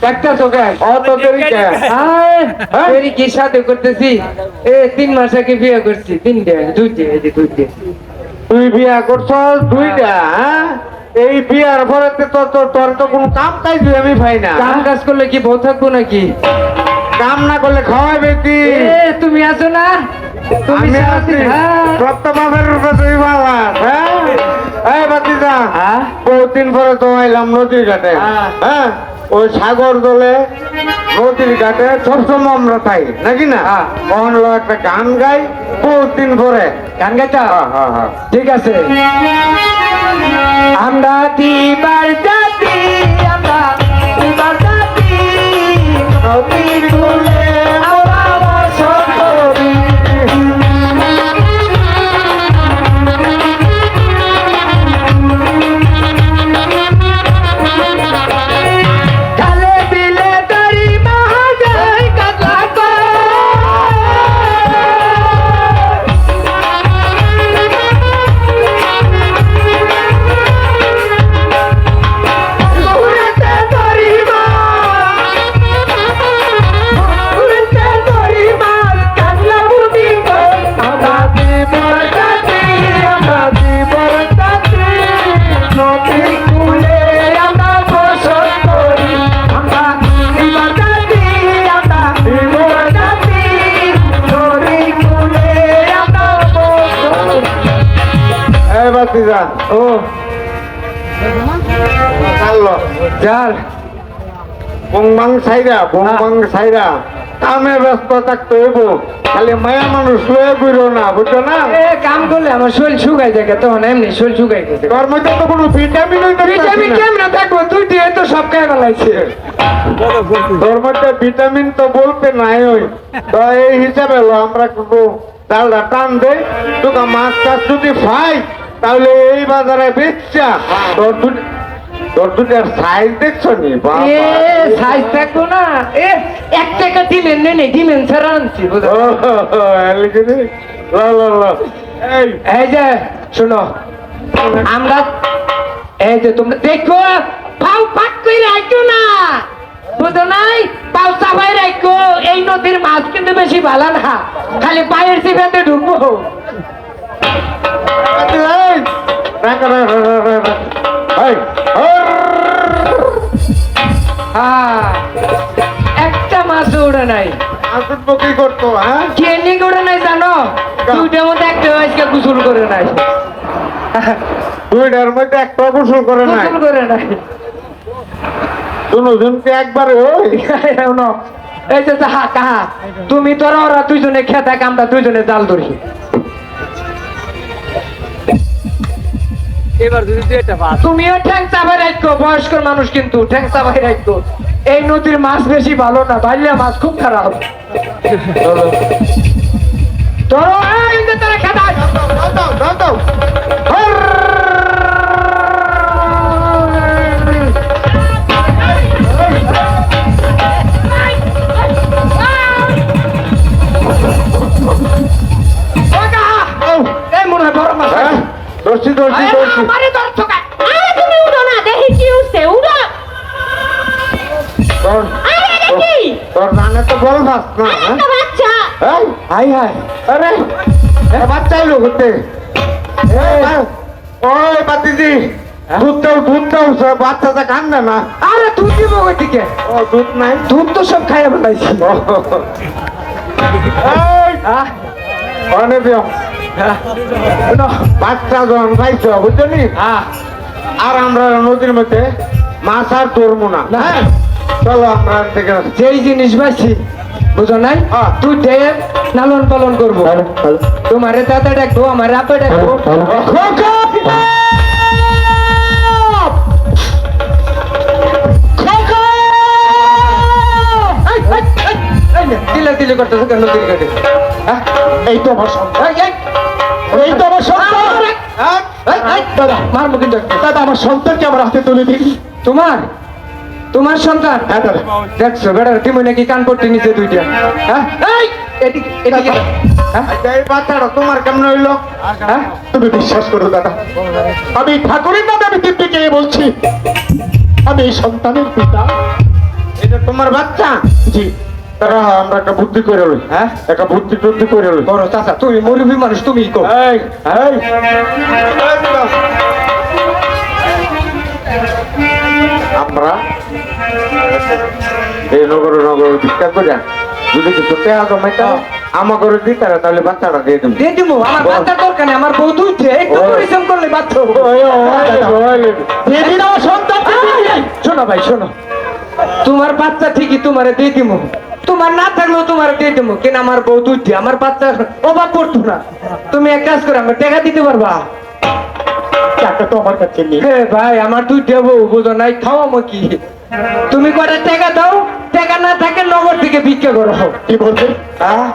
একটা তোকে অত দেরি কে? দেরি কি সাথে করতেছি 3 মাস আগে বিয়ে করছি 3টে 2টে এই যে 2টে তুই বিয়া করছস 2টা হ্যাঁ? এই বিয়ার পরে তোর তো কোনো কাম কাজ আমি পাই না। কাম কাজ করলে কি বউ থাকবো নাকি? কাম না করলে খাওয়াবে কি? তুমি আছো না তুমি আমি সারাদিন- আছি। হ্যাঁ। সত্য বাপের রূপে তুই বাবা, হ্যাঁ? এই বাতিজা, হ্যাঁ? বহুদিন পরে তো এলাম নদীর ঘাটে, হ্যাঁ। হ্যাঁ? ওই সাগর দলে নদীর ঘাটে সবসময় আমরা তাই নাকি না? হ্যাঁ। কখন একটা গান গাই বহুদিন পরে। গান গাইতা হ্যাঁ। ঠিক আছে আমরা দিবার জাতি আমরা দিবার জাতি নদীর কূলে আমরা বসত করি। খালে বিলে দড়ি মাঝাই কাতলা করে। ঘুরেতে দড়ি মাছ, ঘুরেতে দড়ি মাছ, কাতলা বুদ্ধি করে। আমরা দিবার জাতি, আমরা দিবার জাতি, নদীর কূলে আমরা বসত করি। আমরা দিবার জাতি, আমরা দিবার জাতি, নদীর কূলে আমরা বসত করি। এই বাতিজা, ও চাললো যার বংবাং সাইরা কামে ব্যস্ত থাকতে হইব, খালি মায়া মানুষ লয়ে ঘুরো না, বুঝছো না? কাম করলে আমার শরীর শুকাই থাকে তখন এমনি শরীর শুকাই গেছে তোর মধ্যে তো কোনো ভিটামিন ভিটামিন কেমন থাকবো তুই দিয়ে তো সব খাই ফেলাইছে তোর মধ্যে ভিটামিন তো বলতে নাই ওই তো এই হিসাবে আমরা করবো ডালটা টান দেই তোকে মাছ টাছ যদি পাই তাহলে এই বাজারে বেচছা তোর দুটার সাইজ দেখছো নি বাবা। সাইজ থাকবো না 1 টাকা দিলেন নেই দিলেন ছাড়া আনছি বুঝো ও, এলিকে রে। ল। এই এই যে শোনো আমরা এই যে তোমরা দেখো পাও পাক করে রাখো না বুঝো নাই পাও চাপাই রাখো এই নদীর মাছ কিন্তু বেশি ভালো না খালি পায়ের চিপাতে ঢুকবো এই, রাখ। এই, হ্যাঁ একটা মাছ উড়ে নাই আসুন কি করতো হ্যাঁ? কেনি করে নাই জানো দুইটার মধ্যে একটা আজকে গোসল করে নাই দুইটার মধ্যে একটা গোসল করে নাই গোসল করে নাই দুজনকে একবারে ওই শোনো, এই যে যাহা কাহা তুমি তোরা ওরা দুইজনে খেতে আমরা দুইজনে জাল ধরি এবার যদি তুই একটা পাস তুমিও ঠ্যাং চাপাই রাখো বয়স্ক মানুষ কিন্তু ঠ্যাং চাপাই রাখো এই নদীর মাছ বেশি ভালো না বাল্যা মাছ খুব খারাপ তোরা তোরা খেতে দাও। এই মনে হয় বড় মাছ হ্যাঁ? ধরছি। আমারে ধরছো কা? তুমি উঠো না দেখি কি উঠছে উঠো তোর নানে তো বল মাছ না হ্যাঁ? একটা বাচ্চা এই, হাই হাই আরে বাচ্চা এলো ঘুরতে ওই বাতিজি দুধ দাও বাচ্চাটা কান্দে না। আরে দুধ দিব ওই দিকে ও দুধ নাই দুধ তো সব খাইয়া ফেলাইছি এই, আহ, অনেক দিও। শোনো, বাচ্চা যখন পাইছ বুঝছো নি আহ, আর আমরা নদীর মধ্যে মাছ আর ধরবো না না। হ্যাঁ? চলো আমরা এখান থেকে যেই জিনিস পাইছি বুঝো নাই হ্যাঁ। তুই দে লালন পালন করবো তোমারে দাদা ডাকবো আমার আপে ডাকবো দিলে করতেছে কেন নদীর ঘাটে হ্যাঁ? এই তো আমার সন্তান এই, এই, এই তো আমার সন্তান হ্যাঁ? দাদা মারবো কিন্তু একটা। দাদা আমার সন্তানকে আমার হাতে তুলে দিন তোমার সন্তান হ্যাঁ দাদা দেখছো বেটার তুমি নাকি কান পট্টি নিচে দুইটা হ্যাঁ এই, এদিকে হ্যাঁ? এই বাচ্চাটা তোমার কেমন হইলো হ্যাঁ? তুমি বিশ্বাস করো দাদা আমি ঠাকুরের নামে আমি দিব্যিকে বলছি আমি এই সন্তানের পিতা এটা আমার বাচ্চা জি তারা আমরা একটা বুদ্ধি করে লই হ্যাঁ একটা বুদ্ধি টুদ্ধি করে লই বড় চাচা তুমি মুরব্বী মানুষ তুমি কো এই এই আমরা এই নগর ভিক্ষা করে যদি কিছু টেহা জমাইতে আমাকে দিতে তাহলে বাচ্চাটা দিয়ে দেবো দিয়ে দিমু আমার বাচ্চা দরকার নেই আমার বউ দুইছে একটু ওই। পরিশ্রম করলে বাচ্চা হবে দিয়ে দিন আমার সন্তান শোনো ভাই শোনো তোমার বাচ্চা ঠিকই তোমারে দিয়ে দিমু তোমার না থাকলেও তোমার দিয়ে দিমু কেন আমার বউ দুইছে আমার বাচ্চা অভাব পড়তো না তুমি এক কাজ করে আমার টাকা দিতে পারবা টাকা তো আমার কাছে নেই হে ভাই আমার দুইটা বউ বুঝো নাই খাওয়ামো কি তুমি কটা টাকা দাও টাকা না থাকে নগর থেকে ভিক্ষা করো কি বলছে হ্যাঁ